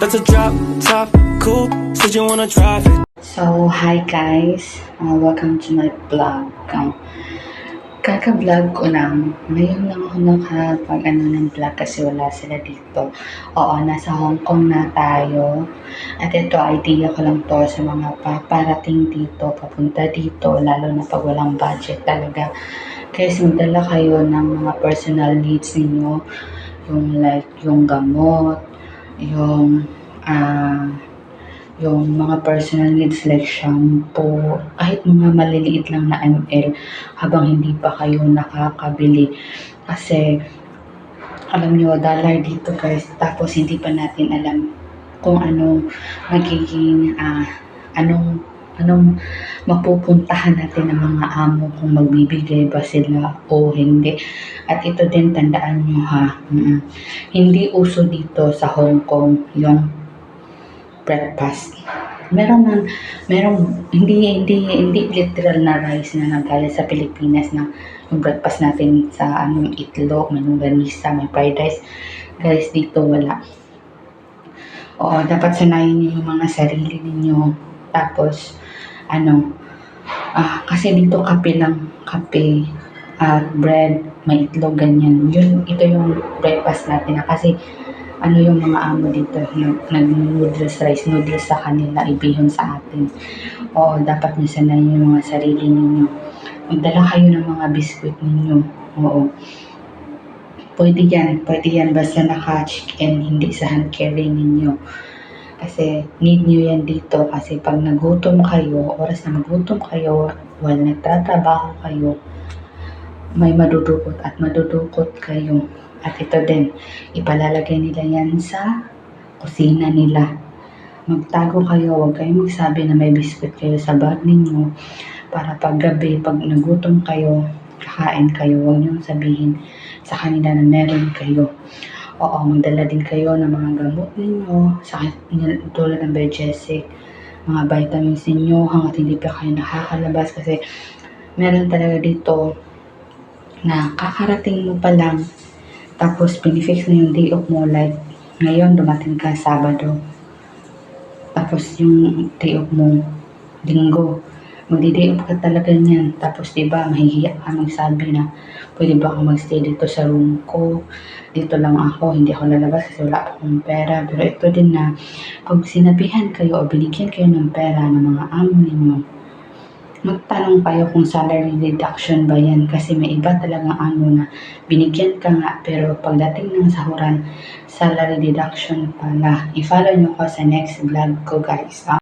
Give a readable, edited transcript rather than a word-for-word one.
it's a drop top coupe. Said you wanna drive it. So, hi guys. Welcome to my vlog. Kaka-vlog ko lang. Ngayon lang ako ng vlog kasi wala sila dito. Oo, nasa Hong Kong na tayo. At ito, idea ko lang to sa mga paparating dito, papunta dito, lalo na pag walang budget talaga. Kasi magdala kayo ng mga personal needs ninyo. Yung like, yung gamot, yung mga personal needs like shampoo, kahit mga maliliit lang na ml habang hindi pa kayo nakakabili. Kasi alam nyo, dollar dito guys, tapos hindi pa natin alam kung anong magiging, anong mapupuntahan natin ng mga amo, kung magbibigay ba sila o hindi. At ito din, tandaan nyo ha, hindi uso dito sa Hong Kong yung breakfast. Merong hindi literal na rice na nagaya sa Pilipinas na yung breakfast natin sa itlog, may longganisa, may fried rice. Guys, dito wala. Oo, dapat sanayin niyo yung mga sarili niyo. Tapos kasi dito kape lang, kape at bread, may itlog, ganyan. Ito yung breakfast natin kasi yung mga amo dito, nag-noodles, rice noodles sa kanila, ibihon sa atin. Oo, dapat nyo sanayin yung mga sarili ninyo. Magdala kayo ng mga biskuit ninyo. Oo. Pwede yan, basta naka-check-in, hindi sa hand carry ninyo. Kasi need nyo yan dito, kasi pag nagutom kayo, oras na magutom kayo, while nagtatrabaho kayo, may madudukot kayo. At ito din, ipalalagay nila yan sa kusina nila. Magtago kayo, huwag kayong magsabi na may biscuit kayo sa bag ninyo para pag gabi, pag nagutom kayo, kakain kayo. Huwag niyong sabihin sa kanila na meron kayo. Oo, magdala din kayo ng mga gamot ninyo, tulad ng Biogesic, mga vitamins ninyo, hanggat hindi pa kayo nakakalabas kasi meron talaga dito na kakarating mo pa lang, tapos pinifix na yung day off mo, like ngayon dumating ka Sabado, tapos yung day off mo Linggo, magdi-day off ka talaga niyan. Tapos diba, mahihiya ka magsabi na pwede ba ako magstay dito sa room ko, dito lang ako, hindi ako lalabas kasi wala akong pera. Pero ito din na pag sinabihan kayo o binigyan kayo ng pera ng mga amo ninyo, magtanong kayo kung salary deduction ba yan, kasi may iba talagang ano na binigyan ka nga pero pagdating ng sahuran, salary deduction pala. I-follow nyo ko sa next vlog ko guys.